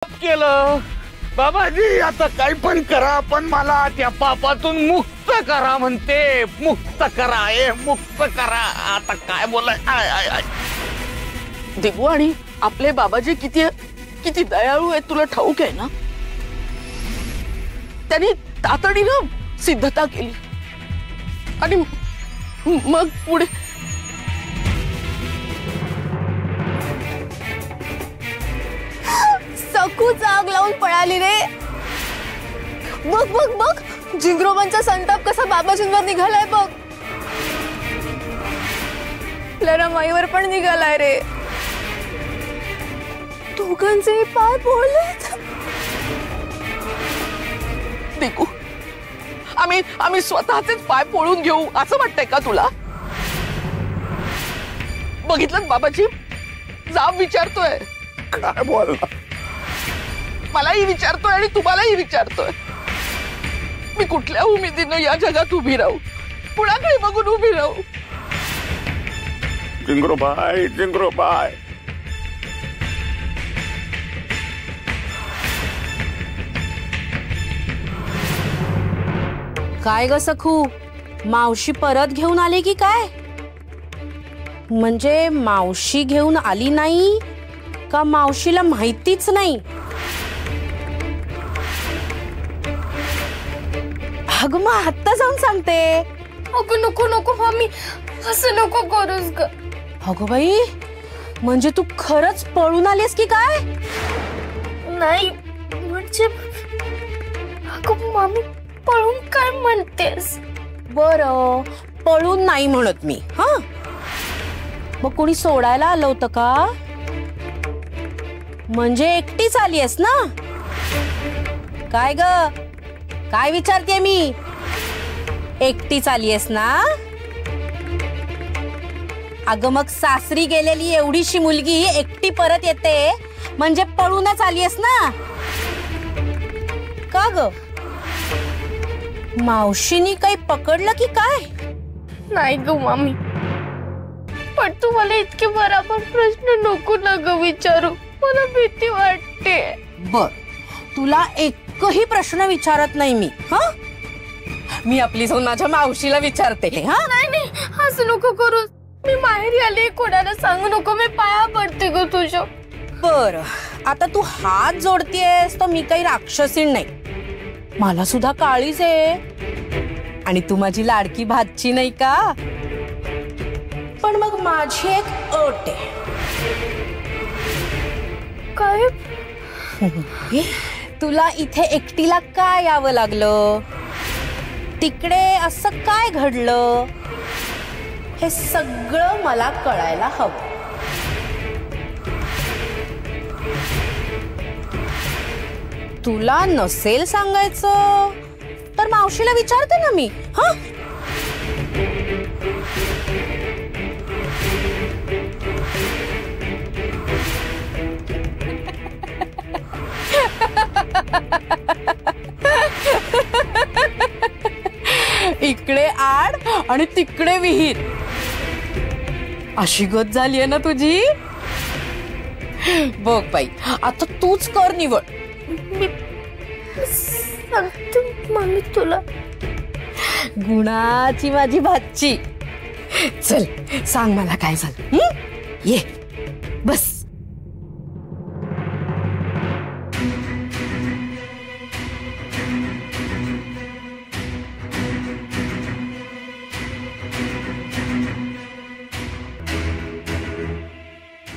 केलं बाबाजी, आता काय पण करा पण मला त्या पापातून मुक्त करा म्हणते, मुक्त करा, मुक्त करा. आता काय बोलाय. दिगू, आणि आपले बाबाजी किती किती दयाळू आहेत तुला ठाऊक आहे ना. त्यांनी तातडीनं सिद्धता केली आणि मग पुढे सकूच आग लावून पळाली रे. बघ बघ बघ जिंगरोबांचा संताप कसा बाबाजींवर निघालाय बघ. रमाईवर पण निघालाय रे. दोघांचे पाय बोललेत. देखू, आम्ही स्वतःचेच पाय पोळून घेऊ असं वाटतंय का तुला? बघितलं बाबाजी, जाब विचारतोय. काय बोलला? मलाही विचारतोय आणि तुम्हालाही विचारतोय. मी कुठल्या उमेदीनं या जगात उभी राहू, कुणाकडे बघून उभी राहू? जिंगरोबाई, जिंगरोबाई. काय ग सखू, मावशी परत घेऊन आली की काय? म्हणजे मावशी घेऊन आली नाही का मावशीला माहितीच नाही? अगं मग आत्ता जाऊन सांगते. अगं नको नको मम्मी, असं नको करूस ग. अगं बाई, म्हणजे तू खरंच पळून आलीस की काय? नाही म्हणजे अगं मम्मी, पळून काय म्हणतेस? बरं, पळून नाही म्हणत मी. हा, मग कोणी सोडायला आलं होतं का? म्हणजे एकटीच आली आहेस ना? काय ग, काय विचारते मी? एकटीच आली आहेस ना? अगं मग सासरी गेलेली एवढीशी मुलगी एकटी परत येते म्हणजे पळूनच आली आहेस ना? का ग, मावशीनी काही पकडलं की काय? नाही ग मम्मी, पण तू मला इतके बराबर प्रश्न नको ना ग विचारू, मला भीती वाटते. बर, तुला एकही प्रश्न विचारत नाही मी. हा, मी आपली जाऊन माझ्या मावशीला विचारते. हा, नाही नाही, असं नको करू. मी माहेरी आले, कोणाला सांगू नको. मी पाया पडते ग तुझ्या. बर, आता तू हात जोडतेस तर मी काही राक्षसीण नाही. मला सुद्धा काळीच आहे आणि तू माझी लाडकी भाची नाही का? पण मग माझी एक अट आहे. काय? तुला इथे एकटीला काय यावं लागलं? तिकडे असं काय घडलं? हे सगळं मला कळायला हवं. तुला नसेल सांगायचं तर मावशीला विचारते ना मी. हा, इकडे आड आणि तिकडे विहीर, अशी गत झालीये ना तुझी. बघ बाई, आता तूच कर निवड. मी सांगते मम्मी तुला. गुणाची माझी भाची. चल सांग मला काय झालं. ये बस.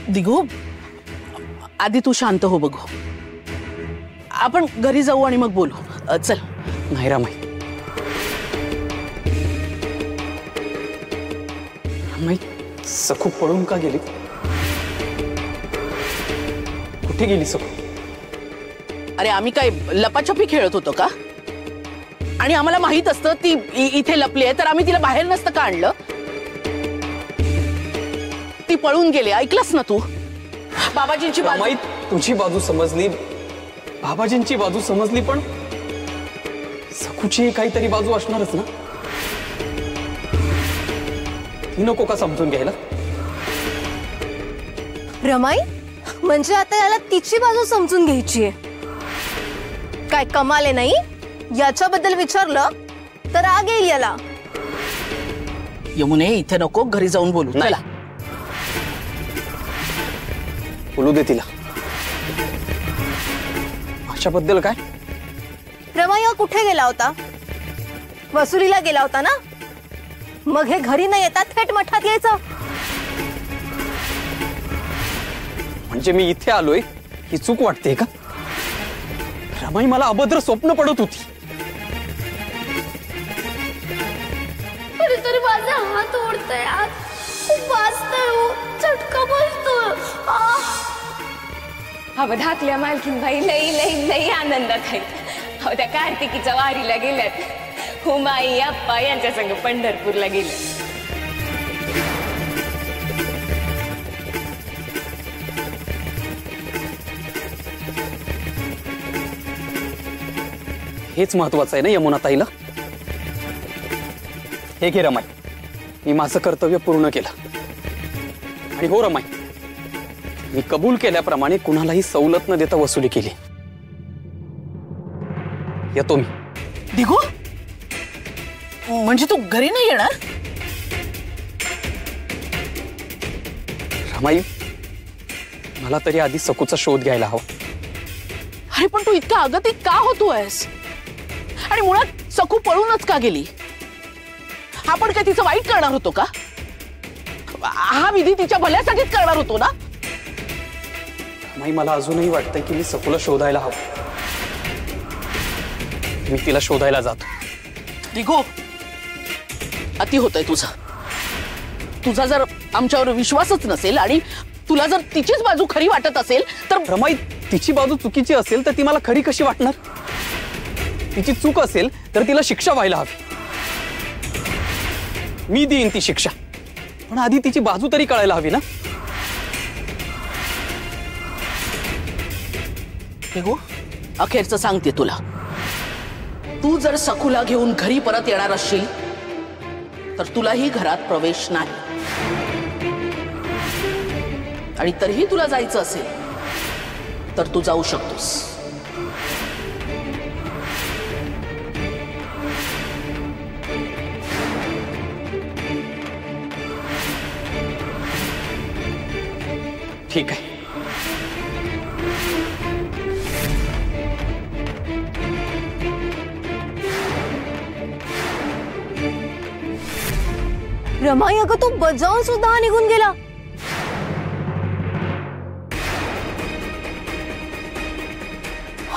दिगू, आधी तू शांत हो. बघू, आपण घरी जाऊ आणि मग बोलू. चल. नाही रमाई, रमाई सखू पळून का गेली? कुठे गेली सखू? अरे आम्ही काय लपाछपी खेळत होतो का? आणि आम्हाला माहित असतं ती इथे लपली आहे तर आम्ही तिला बाहेर नसतं का आणलं? ती पळून गेली, ऐकलंस ना तू? बाबाजींची रमाई, तुझी बाजू समजली, बाबाजींची बाजू समजली, पण सखूची काहीतरी बाजू असणारच ना. ती नको का समजून घ्यायला? रमाई, म्हणजे आता याला तिची बाजू समजून घ्यायची आहे. काय कमाल आहे नाही? याच्याबद्दल विचारलं तर राग येईल याला. यमुने इथे नको, घरी जाऊन बोलू. नाही. चला. बोलू दे तिला. अशाबद्दल काय? रमैया कुठे गेला होता? वसुलीला गेला होता ना? मग हे घरी न येता थेट मठात यायचं. म्हणजे मी इथे आलोय ही चूक वाटते का? रमाई मला अभद्र स्वप्न पडत होती. तरी माझा हात ओढतोय आज. खूप वाजतंय हो. चटका बसतोय. अहो धाकल्या मालकीनबाई लई लई लई आनंदात आहेत. अहो त्या कार्तिकीच्या वारीला गेल्यात. हुमाई आप्पा यांच्या संग पंढरपूरला गेले. हेच महत्वाचं आहे ना यमुना ताईला. हे घे रमाई, मी माझं कर्तव्य पूर्ण केलं. आणि हो रमाई, मी कबूल केल्याप्रमाणे कुणालाही सवलत न देता वसुली केली. येतो मी. दिगू, म्हणजे तू घरी नाही येणार? रमाई, मला तरी आधी सकूचा शोध घ्यायला हवा. अरे पण तू इतका आगतिक का होतोयस? आणि मुळात सकू पळूनच का गेली? आपण काय तिचं वाईट करणार होतो का? हा विधी तिच्या भल्यासाठीच करणार होतो ना? रमाई, मला अजूनही वाटतंय की मी सकूला शोधायला हवं. मी तिला शोधायला जातो. दिगो, अति होतंय तुझं. तुझा जर आमच्यावर विश्वासच नसेल आणि तुला जर तिचीच बाजू खरी वाटत असेल तर रमाई, तिची बाजू चुकीची असेल तर ती मला खरी कशी वाटणार? तिची चूक असेल तर तिला शिक्षा व्हायला हवी. मी देईन ती शिक्षा, पण आधी तिची बाजू तरी कळायला हवी ना. दिगो, अखेरचं सांगते तुला. तू जर सखूला घेऊन घरी परत येणार असशील तर तुलाही घरात प्रवेश नाही. आणि तरीही तुला जायचं असेल तर तू जाऊ शकतोस. ठीक आहे. रमाई अगं तू बजावून सुद्धा निघून गेला.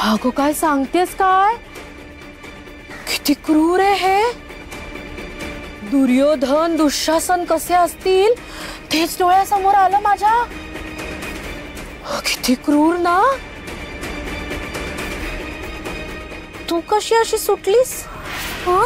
अगं काय सांगतेस काय? किती क्रूर आहे हे. दुर्योधन दुःशासन कसे असतील तेच डोळ्यासमोर आलं माझ्या. किती क्रूर ना. तू कशी अशी सुटलीस? हा